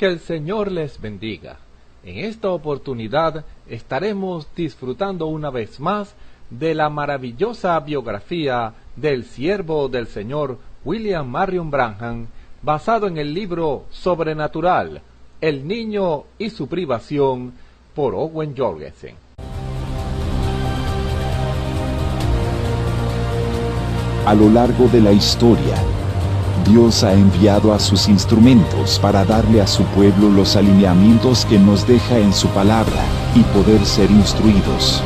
Que el Señor les bendiga. En esta oportunidad estaremos disfrutando una vez más de la maravillosa biografía del siervo del Señor William Marion Branham, basado en el libro Sobrenatural, El niño y su privación, por Owen Jorgensen. A lo largo de la historia, Dios ha enviado a sus instrumentos para darle a su pueblo los alineamientos que nos deja en su palabra, y poder ser instruidos.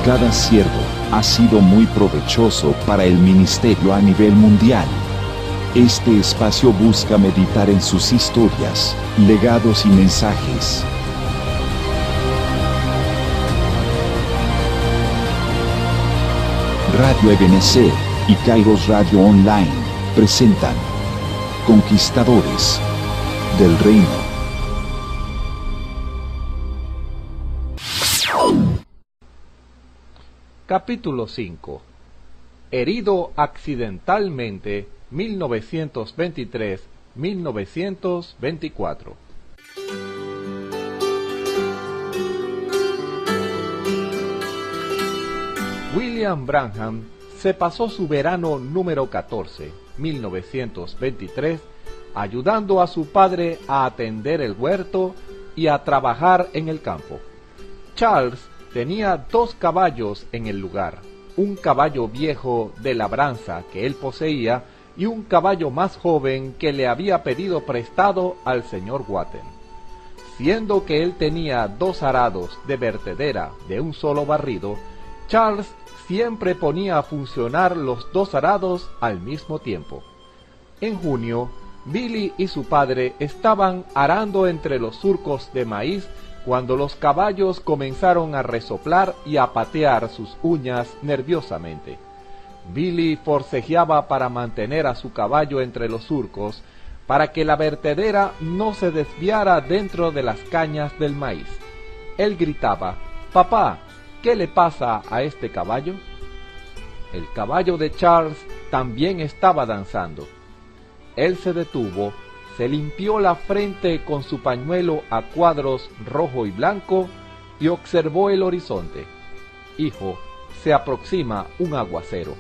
Cada siervo ha sido muy provechoso para el ministerio a nivel mundial. Este espacio busca meditar en sus historias, legados y mensajes. Radio Ebenezer y Kairos Radio Online presentan Conquistadores del Reino. Capítulo 5. Herido accidentalmente, 1923-1924. William Branham se pasó su verano número 14, 1923, ayudando a su padre a atender el huerto y a trabajar en el campo. Charles tenía 2 caballos en el lugar, un caballo viejo de labranza que él poseía y un caballo más joven que le había pedido prestado al señor Watten. Siendo que él tenía 2 arados de vertedera de un solo barrido, Charles siempre ponía a funcionar los 2 arados al mismo tiempo. En junio, Billy y su padre estaban arando entre los surcos de maíz cuando los caballos comenzaron a resoplar y a patear sus uñas nerviosamente. Billy forcejeaba para mantener a su caballo entre los surcos, para que la vertedera no se desviara dentro de las cañas del maíz. Él gritaba: «Papá, ¿qué le pasa a este caballo?». El caballo de Charles también estaba danzando. Él se detuvo, se limpió la frente con su pañuelo a cuadros rojo y blanco y observó el horizonte. «Hijo, se aproxima un aguacero».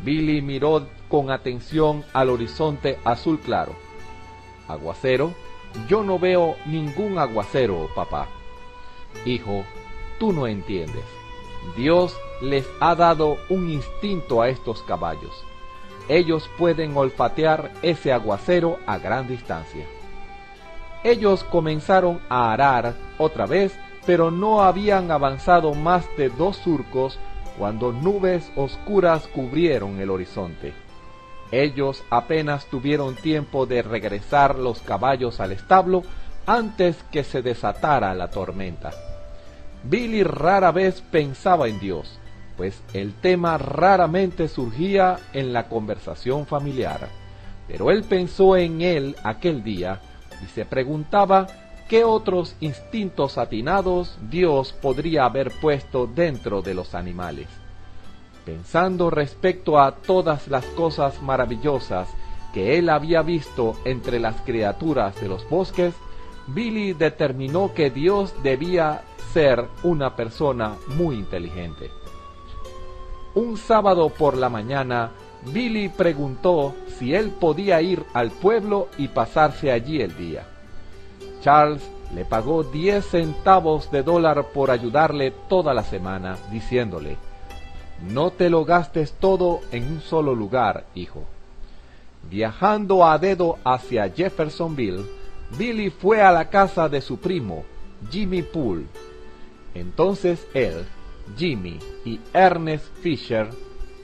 Billy miró con atención al horizonte azul claro. «¿Aguacero? Yo no veo ningún aguacero, papá». «Hijo, tú no entiendes. Dios les ha dado un instinto a estos caballos. Ellos pueden olfatear ese aguacero a gran distancia». Ellos comenzaron a arar otra vez, pero no habían avanzado más de 2 surcos cuando nubes oscuras cubrieron el horizonte. Ellos apenas tuvieron tiempo de regresar los caballos al establo antes que se desatara la tormenta. Billy rara vez pensaba en Dios, pues el tema raramente surgía en la conversación familiar, pero él pensó en él aquel día y se preguntaba qué otros instintos atinados Dios podría haber puesto dentro de los animales. Pensando respecto a todas las cosas maravillosas que él había visto entre las criaturas de los bosques, Billy determinó que Dios debía ser una persona muy inteligente. Un sábado por la mañana, Billy preguntó si él podía ir al pueblo y pasarse allí el día. Charles le pagó 10 centavos de dólar por ayudarle toda la semana, diciéndole: «No te lo gastes todo en un solo lugar, hijo». Viajando a dedo hacia Jeffersonville, Billy fue a la casa de su primo, Jimmy Poole. Entonces él, Jimmy y Ernest Fisher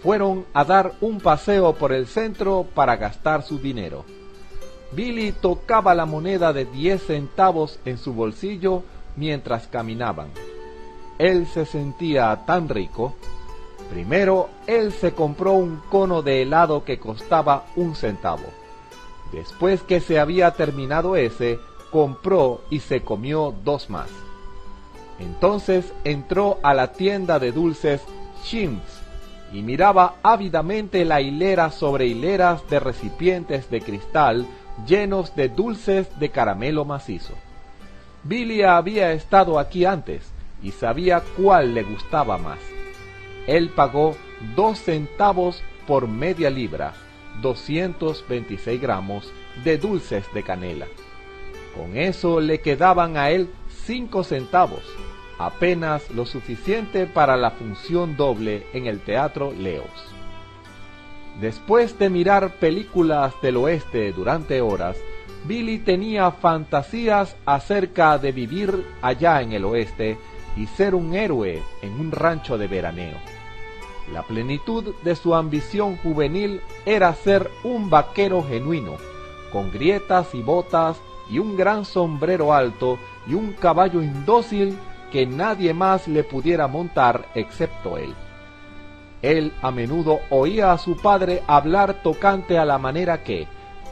fueron a dar un paseo por el centro para gastar su dinero. Billy tocaba la moneda de 10 centavos en su bolsillo mientras caminaban. Él se sentía tan rico. Primero, él se compró un cono de helado que costaba 1 centavo. Después que se había terminado ese, compró y se comió 2 más. Entonces entró a la tienda de dulces Shim's y miraba ávidamente la hilera sobre hileras de recipientes de cristal llenos de dulces de caramelo macizo. Billy había estado aquí antes y sabía cuál le gustaba más. Él pagó 2 centavos por media libra, 226 gramos de dulces de canela. Con eso le quedaban a él 5 centavos, apenas lo suficiente para la función doble en el Teatro Leos. Después de mirar películas del oeste durante horas, Billy tenía fantasías acerca de vivir allá en el oeste y ser un héroe en un rancho de veraneo. La plenitud de su ambición juvenil era ser un vaquero genuino, con grietas y botas y un gran sombrero alto y un caballo indócil que nadie más le pudiera montar excepto él. Él a menudo oía a su padre hablar tocante a la manera que,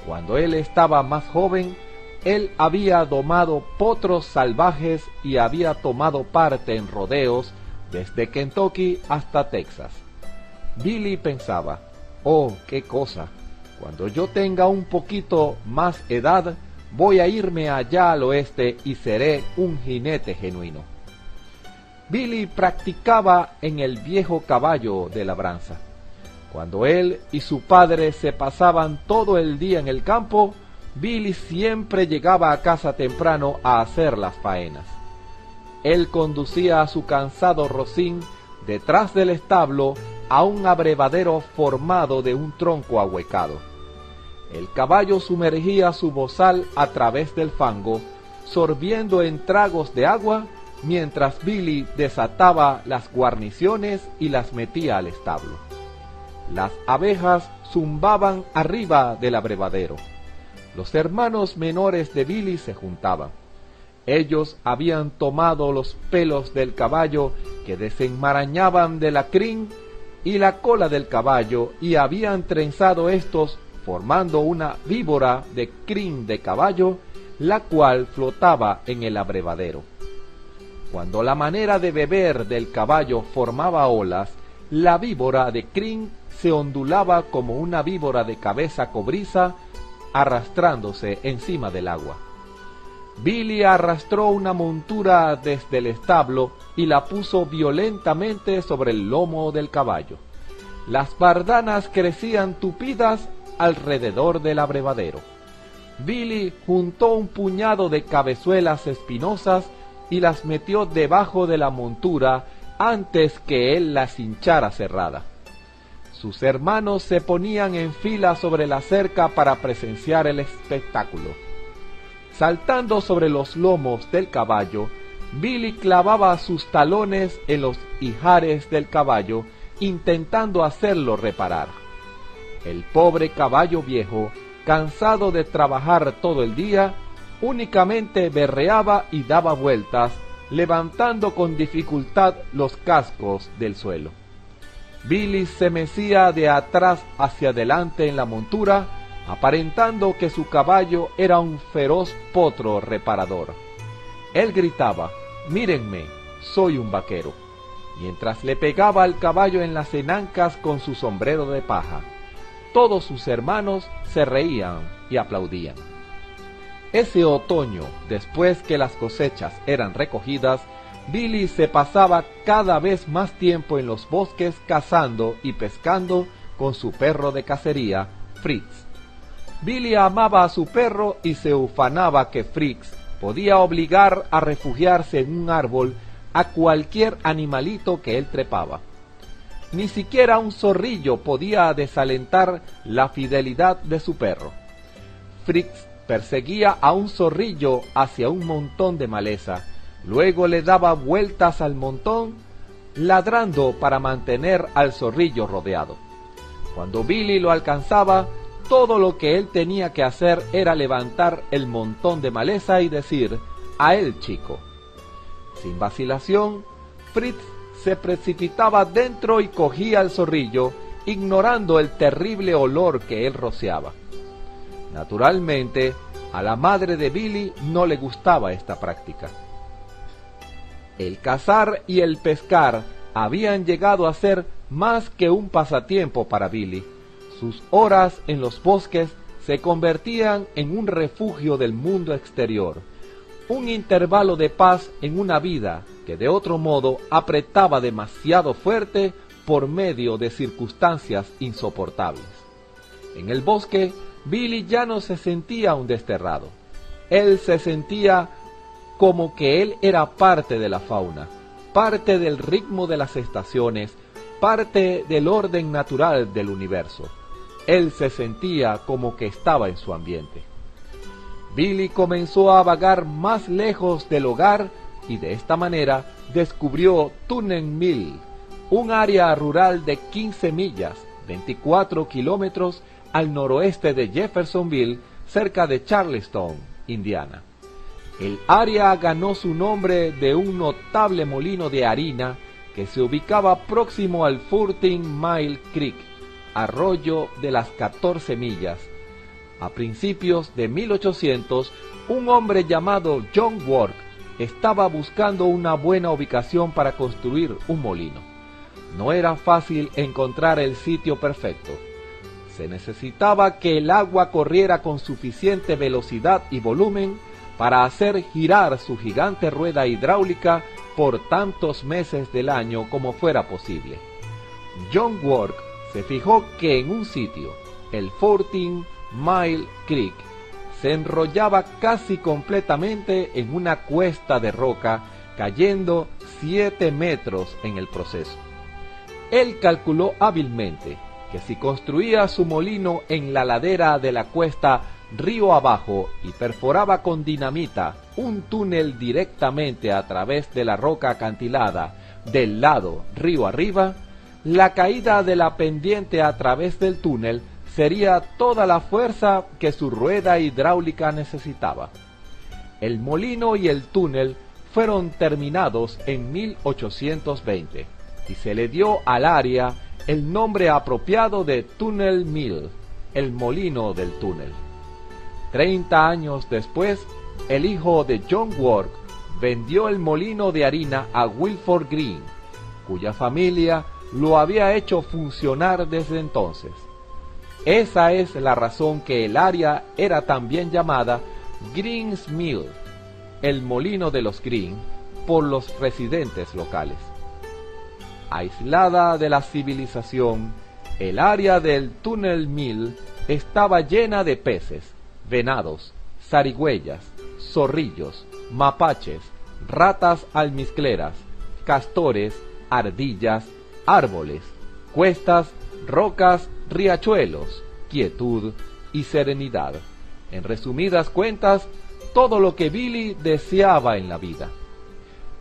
cuando él estaba más joven, él había domado potros salvajes y había tomado parte en rodeos desde Kentucky hasta Texas. Billy pensaba, oh, qué cosa, cuando yo tenga un poquito más edad, voy a irme allá al oeste y seré un jinete genuino. Billy practicaba en el viejo caballo de labranza. Cuando él y su padre se pasaban todo el día en el campo, Billy siempre llegaba a casa temprano a hacer las faenas. Él conducía a su cansado rocín detrás del establo a un abrevadero formado de un tronco ahuecado. El caballo sumergía su bozal a través del fango, sorbiendo en tragos de agua, mientras Billy desataba las guarniciones y las metía al establo. Las abejas zumbaban arriba del abrevadero. Los hermanos menores de Billy se juntaban. Ellos habían tomado los pelos del caballo que desenmarañaban de la crin y la cola del caballo y habían trenzado estos formando una víbora de crin de caballo, la cual flotaba en el abrevadero. Cuando la manera de beber del caballo formaba olas, la víbora de crin se ondulaba como una víbora de cabeza cobriza, arrastrándose encima del agua. Billy arrastró una montura desde el establo y la puso violentamente sobre el lomo del caballo. Las bardanas crecían tupidas alrededor del abrevadero. Billy juntó un puñado de cabezuelas espinosas y las metió debajo de la montura antes que él las hinchara cerrada. Sus hermanos se ponían en fila sobre la cerca para presenciar el espectáculo. Saltando sobre los lomos del caballo, Billy clavaba sus talones en los ijares del caballo, intentando hacerlo reparar. El pobre caballo viejo, cansado de trabajar todo el día, únicamente berreaba y daba vueltas, levantando con dificultad los cascos del suelo. Billy se mecía de atrás hacia adelante en la montura, aparentando que su caballo era un feroz potro reparador. Él gritaba, «Mírenme, soy un vaquero», mientras le pegaba al caballo en las enancas con su sombrero de paja. Todos sus hermanos se reían y aplaudían. Ese otoño, después que las cosechas eran recogidas, Billy se pasaba cada vez más tiempo en los bosques cazando y pescando con su perro de cacería, Fritz. Billy amaba a su perro y se ufanaba que Fritz podía obligar a refugiarse en un árbol a cualquier animalito que él trepaba. Ni siquiera un zorrillo podía desalentar la fidelidad de su perro. Fritz perseguía a un zorrillo hacia un montón de maleza, luego le daba vueltas al montón, ladrando para mantener al zorrillo rodeado. Cuando Billy lo alcanzaba, todo lo que él tenía que hacer era levantar el montón de maleza y decir, «A él, chico». Sin vacilación, Fritz se precipitaba dentro y cogía al zorrillo, ignorando el terrible olor que él rociaba. Naturalmente, a la madre de Billy no le gustaba esta práctica. El cazar y el pescar habían llegado a ser más que un pasatiempo para Billy. Sus horas en los bosques se convertían en un refugio del mundo exterior, un intervalo de paz en una vida que de otro modo apretaba demasiado fuerte por medio de circunstancias insoportables. En el bosque, Billy ya no se sentía un desterrado. Él se sentía como que él era parte de la fauna, parte del ritmo de las estaciones, parte del orden natural del universo. Él se sentía como que estaba en su ambiente. Billy comenzó a vagar más lejos del hogar y de esta manera descubrió Tunnel Mill, un área rural de 15 millas, 24 kilómetros al noroeste de Jeffersonville, cerca de Charleston, Indiana. El área ganó su nombre de un notable molino de harina que se ubicaba próximo al 14 Mile Creek, arroyo de las 14 millas. A principios de 1800, un hombre llamado John Work estaba buscando una buena ubicación para construir un molino. No era fácil encontrar el sitio perfecto. Se necesitaba que el agua corriera con suficiente velocidad y volumen para hacer girar su gigante rueda hidráulica por tantos meses del año como fuera posible. John Work se fijó que en un sitio, el 14 Mile Creek, se enrollaba casi completamente en una cuesta de roca, cayendo 7 metros en el proceso. Él calculó hábilmente que si construía su molino en la ladera de la cuesta río abajo y perforaba con dinamita un túnel directamente a través de la roca acantilada del lado río arriba, la caída de la pendiente a través del túnel sería toda la fuerza que su rueda hidráulica necesitaba. El molino y el túnel fueron terminados en 1820 y se le dio al área el nombre apropiado de Tunnel Mill, el molino del túnel. 30 años después, el hijo de John Work vendió el molino de harina a Wilford Green, cuya familia lo había hecho funcionar desde entonces. Esa es la razón que el área era también llamada Green's Mill, el molino de los Green, por los residentes locales. Aislada de la civilización, el área del Tunnel Mill estaba llena de peces, venados, zarigüeyas, zorrillos, mapaches, ratas almizcleras, castores, ardillas, árboles, cuestas, rocas, riachuelos, quietud y serenidad. En resumidas cuentas, todo lo que Billy deseaba en la vida.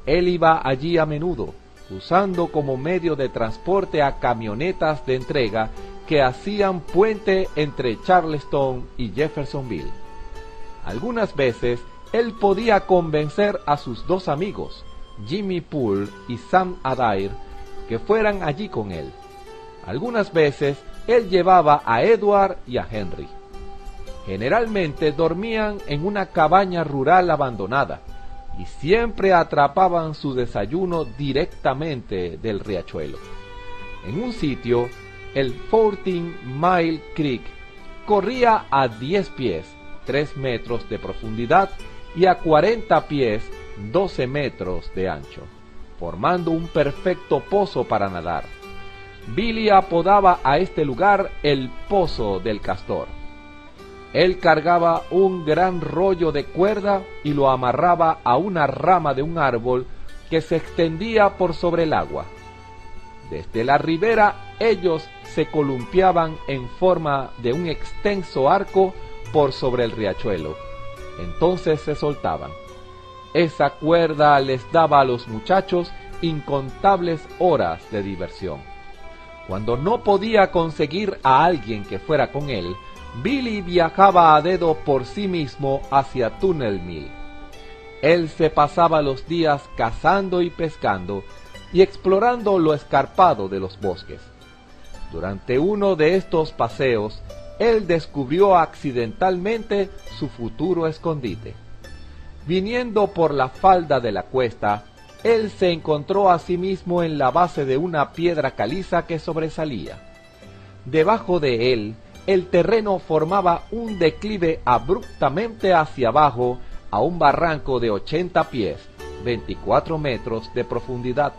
Él iba allí a menudo, usando como medio de transporte a camionetas de entrega que hacían puente entre Charleston y Jeffersonville. Algunas veces él podía convencer a sus dos amigos, Jimmy Poole y Sam Adair, que fueran allí con él. Algunas veces él llevaba a Edward y a Henry. Generalmente dormían en una cabaña rural abandonada y siempre atrapaban su desayuno directamente del riachuelo. En un sitio, el 14 Mile Creek corría a 10 pies, 3 metros de profundidad, y a 40 pies, 12 metros de ancho, formando un perfecto pozo para nadar. Billy apodaba a este lugar el Pozo del Castor. Él cargaba un gran rollo de cuerda y lo amarraba a una rama de un árbol que se extendía por sobre el agua. Desde la ribera ellos se columpiaban en forma de un extenso arco por sobre el riachuelo. Entonces se soltaban. Esa cuerda les daba a los muchachos incontables horas de diversión. Cuando no podía conseguir a alguien que fuera con él, Billy viajaba a dedo por sí mismo hacia Tunnel Mill. Él se pasaba los días cazando y pescando y explorando lo escarpado de los bosques. Durante uno de estos paseos, él descubrió accidentalmente su futuro escondite. Viniendo por la falda de la cuesta, él se encontró a sí mismo en la base de una piedra caliza que sobresalía. Debajo de él el terreno formaba un declive abruptamente hacia abajo a un barranco de 80 pies, 24 metros de profundidad.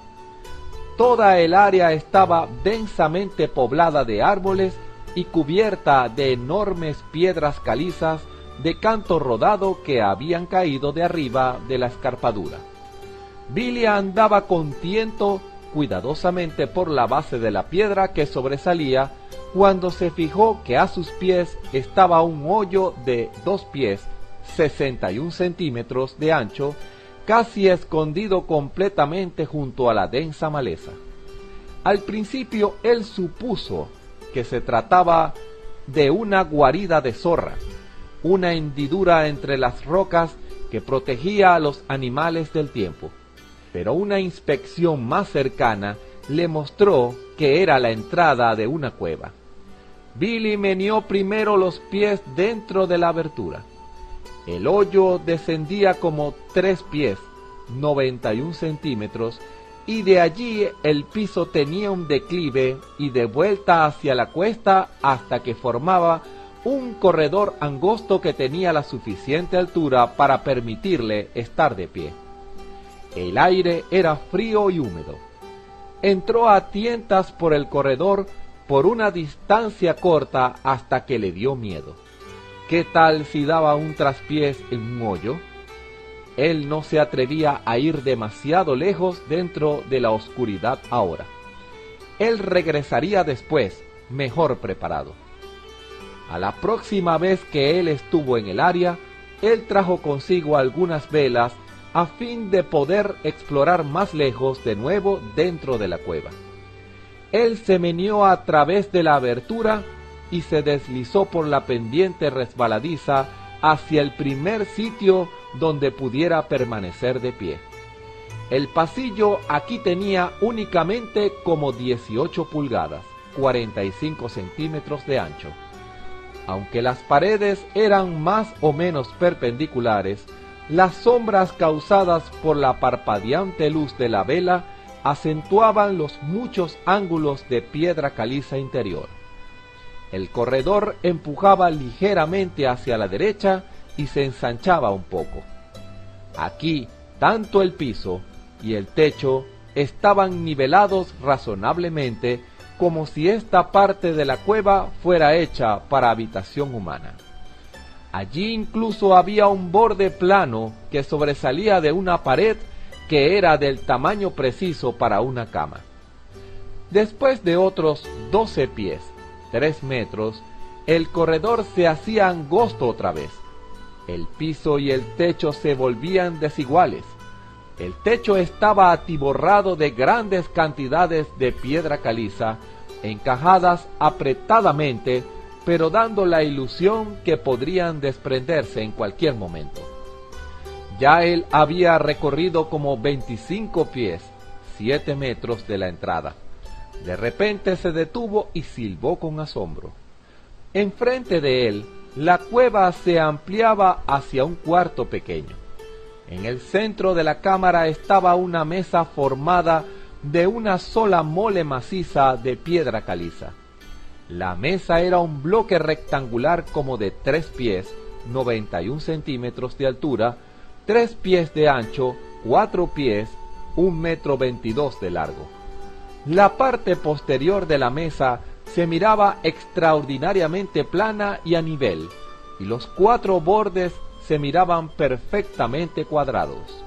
Toda el área estaba densamente poblada de árboles y cubierta de enormes piedras calizas de canto rodado que habían caído de arriba de la escarpadura. Billy andaba con tiento cuidadosamente por la base de la piedra que sobresalía cuando se fijó que a sus pies estaba un hoyo de 2 pies, 61 centímetros de ancho, casi escondido completamente junto a la densa maleza. Al principio él supuso que se trataba de una guarida de zorra, una hendidura entre las rocas que protegía a los animales del tiempo, pero una inspección más cercana le mostró que era la entrada de una cueva. Billy meneó primero los pies dentro de la abertura. El hoyo descendía como 3 pies, 91 centímetros, y de allí el piso tenía un declive y de vuelta hacia la cuesta hasta que formaba un corredor angosto que tenía la suficiente altura para permitirle estar de pie. El aire era frío y húmedo. Entró a tientas por el corredor por una distancia corta hasta que le dio miedo. ¿Qué tal si daba un traspiés en un hoyo? Él no se atrevía a ir demasiado lejos dentro de la oscuridad ahora. Él regresaría después, mejor preparado. A la próxima vez que él estuvo en el área, él trajo consigo algunas velas a fin de poder explorar más lejos de nuevo dentro de la cueva. Él se meneó a través de la abertura y se deslizó por la pendiente resbaladiza hacia el primer sitio donde pudiera permanecer de pie. El pasillo aquí tenía únicamente como 18 pulgadas, 45 centímetros de ancho. Aunque las paredes eran más o menos perpendiculares, las sombras causadas por la parpadeante luz de la vela acentuaban los muchos ángulos de piedra caliza interior. El corredor empujaba ligeramente hacia la derecha y se ensanchaba un poco. Aquí, tanto el piso y el techo estaban nivelados razonablemente, como si esta parte de la cueva fuera hecha para habitación humana. Allí incluso había un borde plano que sobresalía de una pared que era del tamaño preciso para una cama. Después de otros 12 pies, 3 metros, el corredor se hacía angosto otra vez. El piso y el techo se volvían desiguales. El techo estaba atiborrado de grandes cantidades de piedra caliza, encajadas apretadamente, pero dando la ilusión que podrían desprenderse en cualquier momento. Ya él había recorrido como 25 pies, 7 metros de la entrada. De repente se detuvo y silbó con asombro. Enfrente de él, la cueva se ampliaba hacia un cuarto pequeño. En el centro de la cámara estaba una mesa formada de una sola mole maciza de piedra caliza. La mesa era un bloque rectangular como de 3 pies, 91 centímetros de altura, 3 pies de ancho, 4 pies, 1,22 m de largo. La parte posterior de la mesa se miraba extraordinariamente plana y a nivel, y los 4 bordes se miraban perfectamente cuadrados.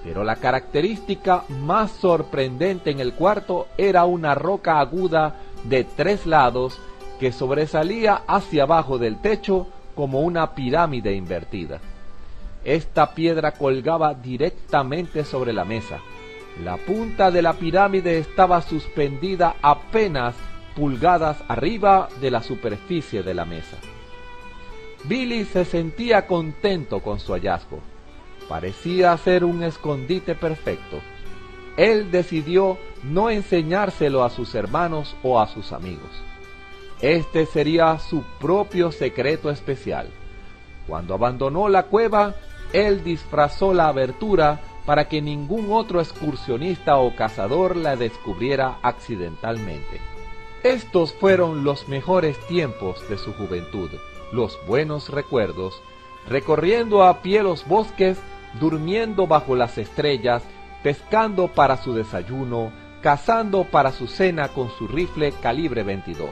Pero la característica más sorprendente en el cuarto era una roca aguda de 3 lados que sobresalía hacia abajo del techo como una pirámide invertida. Esta piedra colgaba directamente sobre la mesa. La punta de la pirámide estaba suspendida apenas pulgadas arriba de la superficie de la mesa. Billy se sentía contento con su hallazgo. Parecía ser un escondite perfecto. Él decidió no enseñárselo a sus hermanos o a sus amigos. Este sería su propio secreto especial. Cuando abandonó la cueva, él disfrazó la abertura para que ningún otro excursionista o cazador la descubriera accidentalmente. Estos fueron los mejores tiempos de su juventud, los buenos recuerdos, recorriendo a pie los bosques, durmiendo bajo las estrellas, pescando para su desayuno, cazando para su cena con su rifle calibre 22.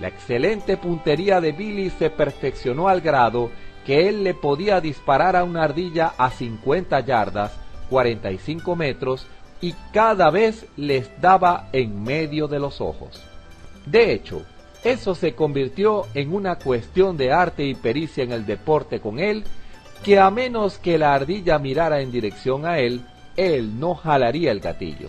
La excelente puntería de Billy se perfeccionó al grado que él le podía disparar a una ardilla a 50 yardas, 45 metros, y cada vez les daba en medio de los ojos. De hecho, eso se convirtió en una cuestión de arte y pericia en el deporte con él, que a menos que la ardilla mirara en dirección a él no jalaría el gatillo.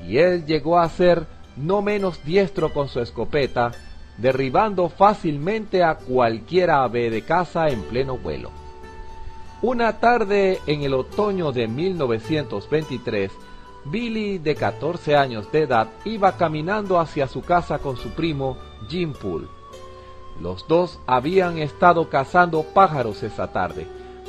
Y él llegó a ser no menos diestro con su escopeta, derribando fácilmente a cualquier ave de caza en pleno vuelo. Una tarde en el otoño de 1923, Billy, de 14 años de edad, iba caminando hacia su casa con su primo Jim Poole. Los dos habían estado cazando pájaros esa tarde,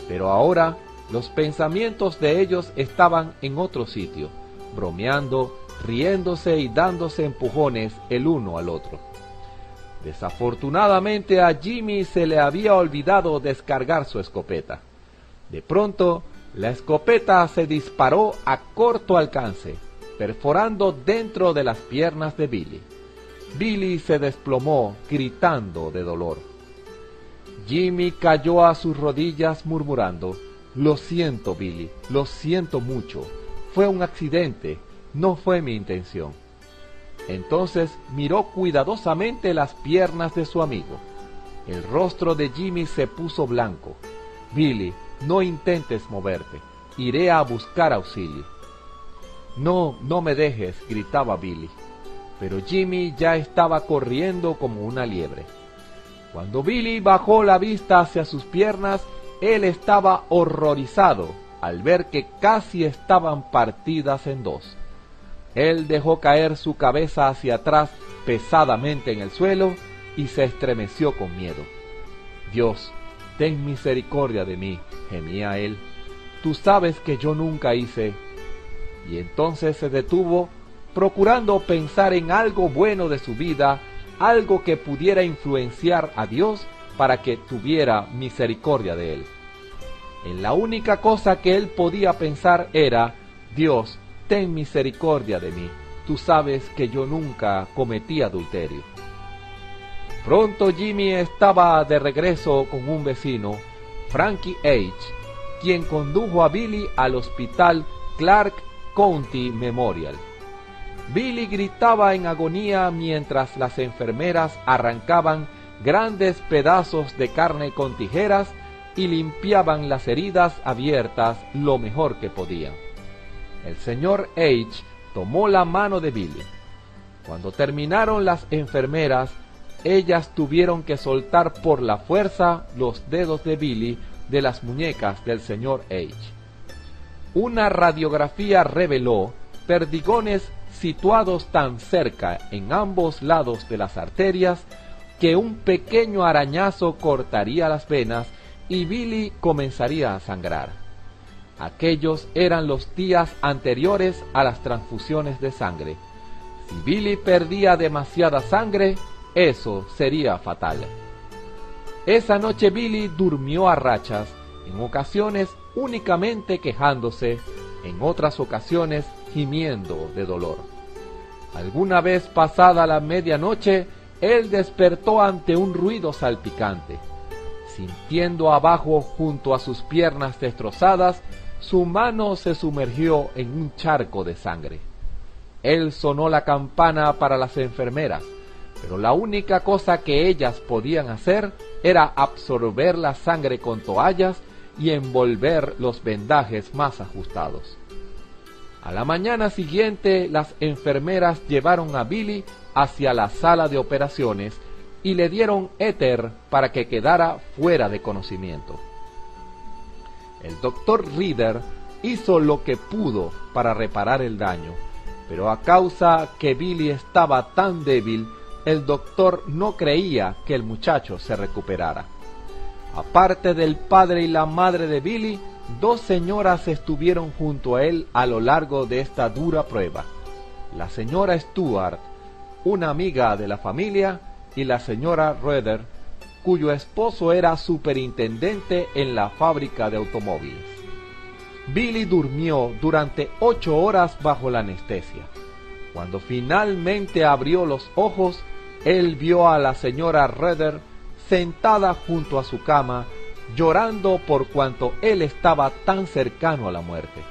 pero ahora los pensamientos de ellos estaban en otro sitio, bromeando, riéndose y dándose empujones el uno al otro. Desafortunadamente a Jimmy se le había olvidado descargar su escopeta. De pronto, la escopeta se disparó a corto alcance, perforando dentro de las piernas de Billy. Billy se desplomó, gritando de dolor. Jimmy cayó a sus rodillas murmurando: «Lo siento, Billy, lo siento mucho. Fue un accidente, no fue mi intención». Entonces miró cuidadosamente las piernas de su amigo. El rostro de Jimmy se puso blanco. «Billy, no intentes moverte. Iré a buscar auxilio». «No, no me dejes», gritaba Billy. Pero Jimmy ya estaba corriendo como una liebre. Cuando Billy bajó la vista hacia sus piernas, él estaba horrorizado al ver que casi estaban partidas en dos. Él dejó caer su cabeza hacia atrás pesadamente en el suelo y se estremeció con miedo. «Dios, ten misericordia de mí», gemía él. «Tú sabes que yo nunca hice». Y entonces se detuvo, procurando pensar en algo bueno de su vida, algo que pudiera influenciar a Dios para que tuviera misericordia de él. En la única cosa que él podía pensar era: «Dios, ten misericordia de mí. Tú sabes que yo nunca cometí adulterio». Pronto Jimmy estaba de regreso con un vecino, Frankie H., quien condujo a Billy al hospital Clark County Memorial. Billy gritaba en agonía mientras las enfermeras arrancaban grandes pedazos de carne con tijeras y limpiaban las heridas abiertas lo mejor que podían. El señor H. tomó la mano de Billy. Cuando terminaron las enfermeras, ellas tuvieron que soltar por la fuerza los dedos de Billy de las muñecas del señor H. Una radiografía reveló perdigones situados tan cerca en ambos lados de las arterias que un pequeño arañazo cortaría las venas y Billy comenzaría a sangrar. Aquellos eran los días anteriores a las transfusiones de sangre. Si Billy perdía demasiada sangre, eso sería fatal. Esa noche Billy durmió a rachas, en ocasiones únicamente quejándose, en otras ocasiones gimiendo de dolor. Alguna vez pasada la medianoche, él despertó ante un ruido salpicante. Sintiendo abajo junto a sus piernas destrozadas, su mano se sumergió en un charco de sangre. Él sonó la campana para las enfermeras, pero la única cosa que ellas podían hacer era absorber la sangre con toallas y envolver los vendajes más ajustados. A la mañana siguiente, las enfermeras llevaron a Billy hacia la sala de operaciones y le dieron éter para que quedara fuera de conocimiento. El doctor Reader hizo lo que pudo para reparar el daño, pero a causa que Billy estaba tan débil, el doctor no creía que el muchacho se recuperara. Aparte del padre y la madre de Billy, dos señoras estuvieron junto a él a lo largo de esta dura prueba. La señora Stuart, una amiga de la familia, y la señora Roeder, cuyo esposo era superintendente en la fábrica de automóviles. Billy durmió durante 8 horas bajo la anestesia. Cuando finalmente abrió los ojos, él vio a la señora Roeder sentada junto a su cama, llorando por cuanto él estaba tan cercano a la muerte.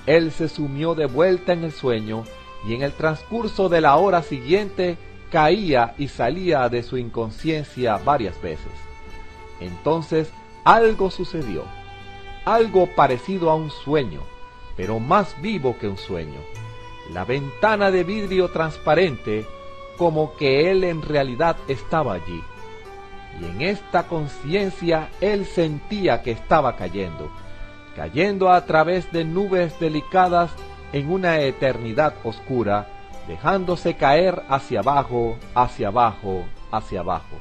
Él se sumió de vuelta en el sueño, y en el transcurso de la hora siguiente caía y salía de su inconsciencia varias veces. Entonces algo sucedió, algo parecido a un sueño, pero más vivo que un sueño. La ventana de vidrio transparente, como que él en realidad estaba allí. Y en esta conciencia él sentía que estaba cayendo a través de nubes delicadas en una eternidad oscura, dejándose caer hacia abajo, hacia abajo, hacia abajo.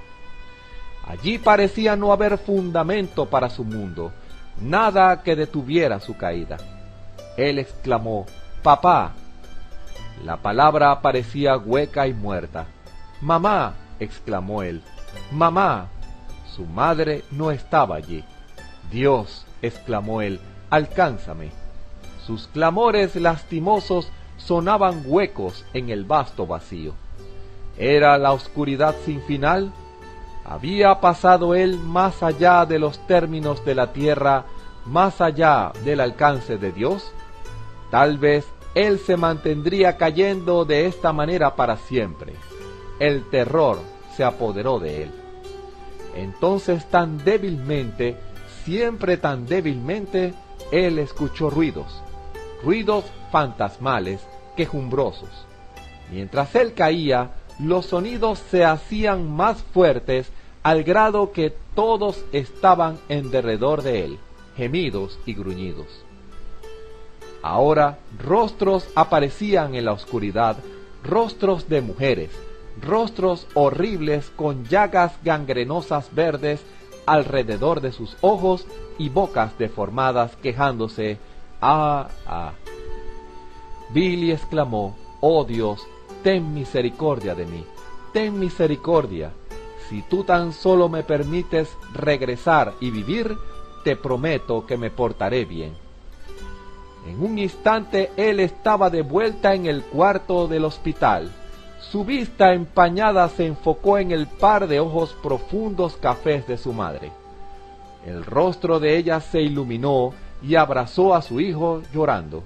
Allí parecía no haber fundamento para su mundo, nada que detuviera su caída. Él exclamó: «¡Papá!». La palabra parecía hueca y muerta. «¡Mamá!», exclamó él. «¡Mamá!». Su madre no estaba allí. «Dios», exclamó él, «alcánzame». Sus clamores lastimosos sonaban huecos en el vasto vacío. ¿Era la oscuridad sin final? ¿Había pasado él más allá de los términos de la tierra, más allá del alcance de Dios? Tal vez él se mantendría cayendo de esta manera para siempre. El terror se apoderó de él. Entonces, tan débilmente, siempre tan débilmente, él escuchó ruidos fantasmales, quejumbrosos. Mientras él caía, los sonidos se hacían más fuertes al grado que todos estaban en derredor de él, gemidos y gruñidos. Ahora rostros aparecían en la oscuridad, rostros de mujeres, rostros horribles con llagas gangrenosas verdes alrededor de sus ojos y bocas deformadas quejándose: «¡Ah, ah!». Billy exclamó: «Oh Dios, ten misericordia de mí, ten misericordia. Si tú tan solo me permites regresar y vivir, te prometo que me portaré bien». En un instante él estaba de vuelta en el cuarto del hospital. Su vista empañada se enfocó en el par de ojos profundos cafés de su madre. El rostro de ella se iluminó y abrazó a su hijo llorando.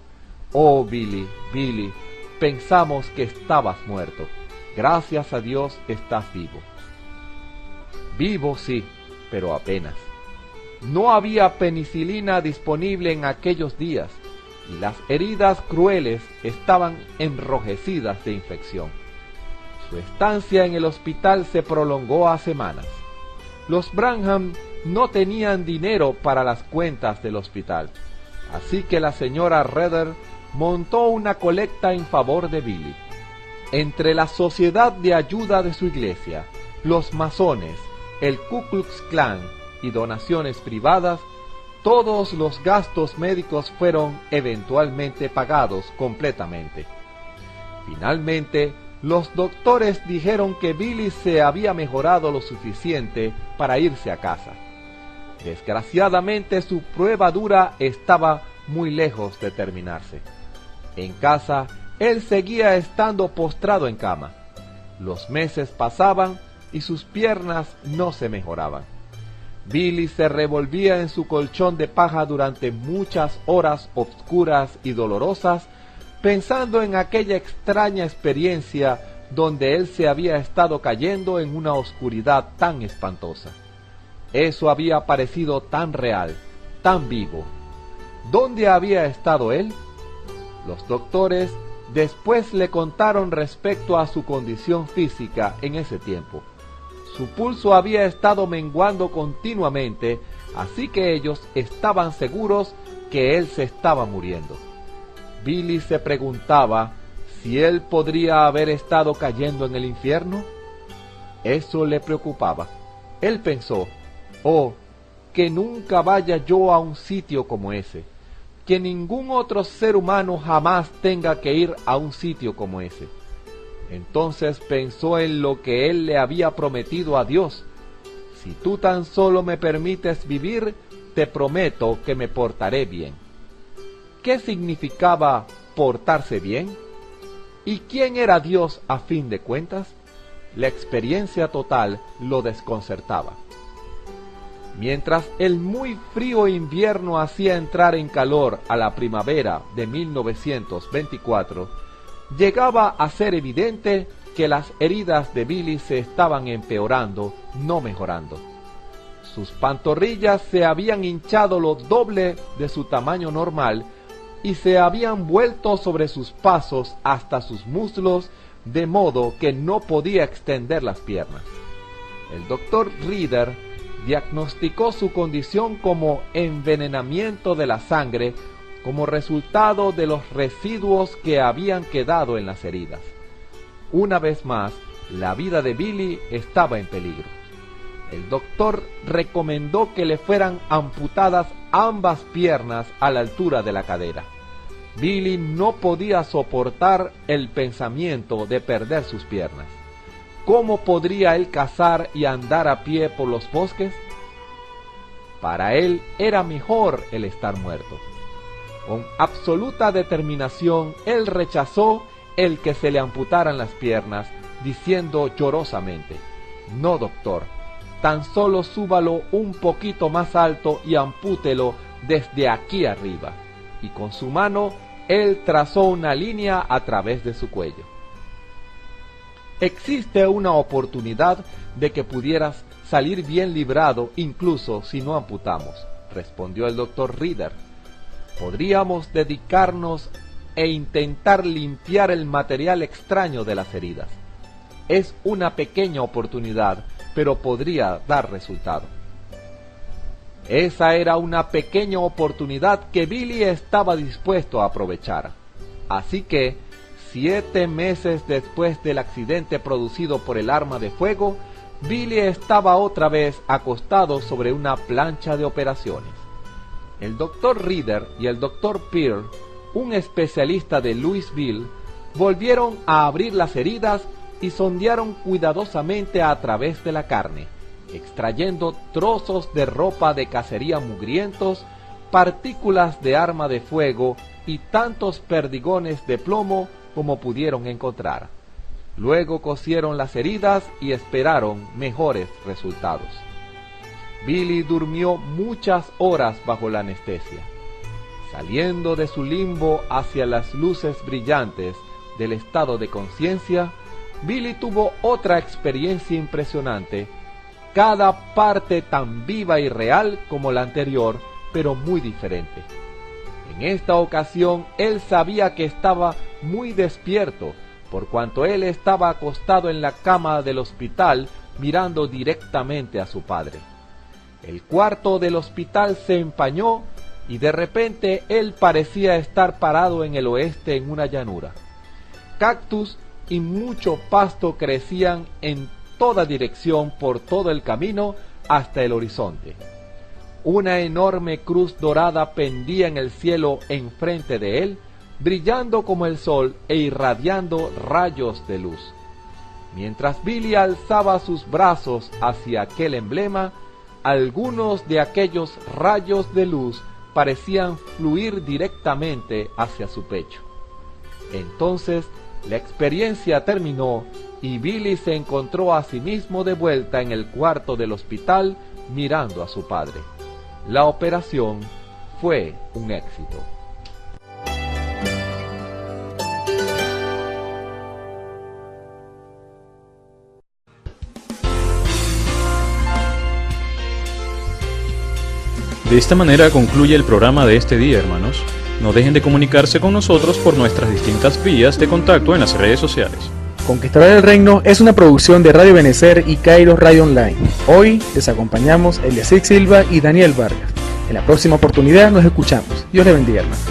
«Oh, Billy, Billy, pensamos que estabas muerto. Gracias a Dios estás vivo». Vivo sí, pero apenas. No había penicilina disponible en aquellos días, y las heridas crueles estaban enrojecidas de infección. Su estancia en el hospital se prolongó a semanas. Los Branham no tenían dinero para las cuentas del hospital, así que la señora Roeder montó una colecta en favor de Billy. Entre la sociedad de ayuda de su iglesia, los masones, el Ku Klux Klan y donaciones privadas, todos los gastos médicos fueron eventualmente pagados completamente. Finalmente, los doctores dijeron que Billy se había mejorado lo suficiente para irse a casa. Desgraciadamente, su prueba dura estaba muy lejos de terminarse. En casa, él seguía estando postrado en cama. Los meses pasaban y sus piernas no se mejoraban. Billy se revolvía en su colchón de paja durante muchas horas oscuras y dolorosas, pensando en aquella extraña experiencia donde él se había estado cayendo en una oscuridad tan espantosa. Eso había parecido tan real, tan vivo. ¿Dónde había estado él? Los doctores después le contaron respecto a su condición física en ese tiempo. Su pulso había estado menguando continuamente, así que ellos estaban seguros que él se estaba muriendo. Billy se preguntaba si él podría haber estado cayendo en el infierno. Eso le preocupaba. Él pensó: «Oh, que nunca vaya yo a un sitio como ese, que ningún otro ser humano jamás tenga que ir a un sitio como ese». Entonces pensó en lo que él le había prometido a Dios: si tú tan solo me permites vivir, te prometo que me portaré bien. ¿Qué significaba portarse bien? ¿Y quién era Dios a fin de cuentas? La experiencia total lo desconcertaba. Mientras el muy frío invierno hacía entrar en calor a la primavera de 1924, llegaba a ser evidente que las heridas de Billy se estaban empeorando, no mejorando. Sus pantorrillas se habían hinchado lo doble de su tamaño normal y se habían vuelto sobre sus pasos hasta sus muslos, de modo que no podía extender las piernas. El doctor Reader diagnosticó su condición como envenenamiento de la sangre como resultado de los residuos que habían quedado en las heridas. Una vez más, la vida de Billy estaba en peligro. El doctor recomendó que le fueran amputadas ambas piernas a la altura de la cadera. Billy no podía soportar el pensamiento de perder sus piernas. ¿Cómo podría él cazar y andar a pie por los bosques? Para él era mejor el estar muerto. Con absoluta determinación, él rechazó el que se le amputaran las piernas, diciendo llorosamente: no, doctor, tan solo súbalo un poquito más alto y ampútelo desde aquí arriba. Y con su mano, él trazó una línea a través de su cuello. Existe una oportunidad de que pudieras salir bien librado incluso si no amputamos, respondió el doctor Reader. Podríamos dedicarnos e intentar limpiar el material extraño de las heridas. Es una pequeña oportunidad, pero podría dar resultado. Esa era una pequeña oportunidad que Billy estaba dispuesto a aprovechar. Así que, 7 meses después del accidente producido por el arma de fuego, Billy estaba otra vez acostado sobre una plancha de operaciones. El doctor Reader y el doctor Pearl, un especialista de Louisville, volvieron a abrir las heridas y sondearon cuidadosamente a través de la carne, extrayendo trozos de ropa de cacería mugrientos, partículas de arma de fuego y tantos perdigones de plomo como pudieron encontrar. Luego cosieron las heridas y esperaron mejores resultados. Billy durmió muchas horas bajo la anestesia. Saliendo de su limbo hacia las luces brillantes del estado de conciencia, Billy tuvo otra experiencia impresionante, cada parte tan viva y real como la anterior, pero muy diferente. En esta ocasión, él sabía que estaba muy despierto, por cuanto él estaba acostado en la cama del hospital mirando directamente a su padre. El cuarto del hospital se empañó y de repente él parecía estar parado en el oeste en una llanura. Cactus y mucho pasto crecían en toda dirección por todo el camino hasta el horizonte. Una enorme cruz dorada pendía en el cielo enfrente de él, brillando como el sol e irradiando rayos de luz. Mientras Billy alzaba sus brazos hacia aquel emblema, algunos de aquellos rayos de luz parecían fluir directamente hacia su pecho. Entonces la experiencia terminó y Billy se encontró a sí mismo de vuelta en el cuarto del hospital mirando a su padre. La operación fue un éxito. De esta manera concluye el programa de este día, hermanos. No dejen de comunicarse con nosotros por nuestras distintas vías de contacto en las redes sociales. Conquistador del Reino es una producción de Radio Benecer y Kairos Radio Online. Hoy les acompañamos Eliasik Silva y Daniel Vargas. En la próxima oportunidad nos escuchamos. Dios les bendiga, hermanos.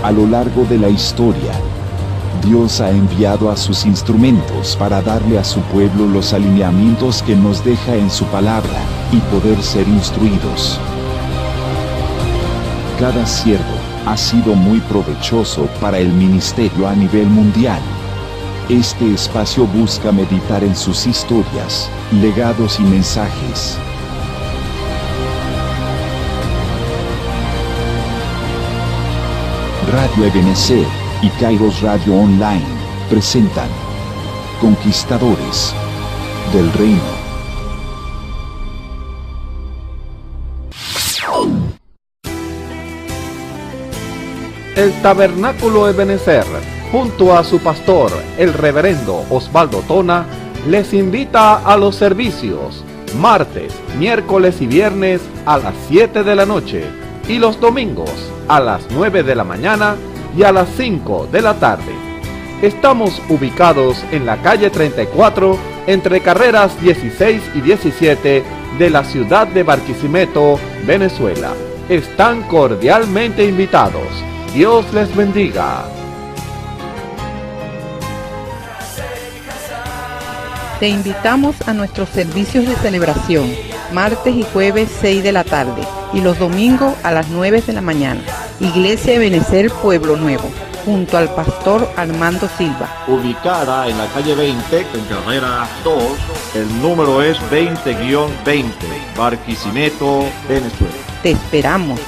A lo largo de la historia, Dios ha enviado a sus instrumentos para darle a su pueblo los alineamientos que nos deja en su palabra, y poder ser instruidos. Cada siervo ha sido muy provechoso para el ministerio a nivel mundial. Este espacio busca meditar en sus historias, legados y mensajes. Radio Ebenecer y Kairos Radio Online presentan Conquistadores del Reino. El Tabernáculo Ebenecer, junto a su pastor, el reverendo Osvaldo Tona, les invita a los servicios martes, miércoles y viernes a las 7 de la noche y los domingos a las 9 de la mañana y a las 5 de la tarde. Estamos ubicados en la calle 34, entre carreras 16 y 17 de la ciudad de Barquisimeto, Venezuela. Están cordialmente invitados. Dios les bendiga. Te invitamos a nuestros servicios de celebración, martes y jueves 6 de la tarde y los domingos a las 9 de la mañana. Iglesia Ebenecer Pueblo Nuevo, junto al pastor Armando Silva. Ubicada en la calle 20, en carrera 2, el número es 20-20, Barquisimeto, Venezuela. Te esperamos.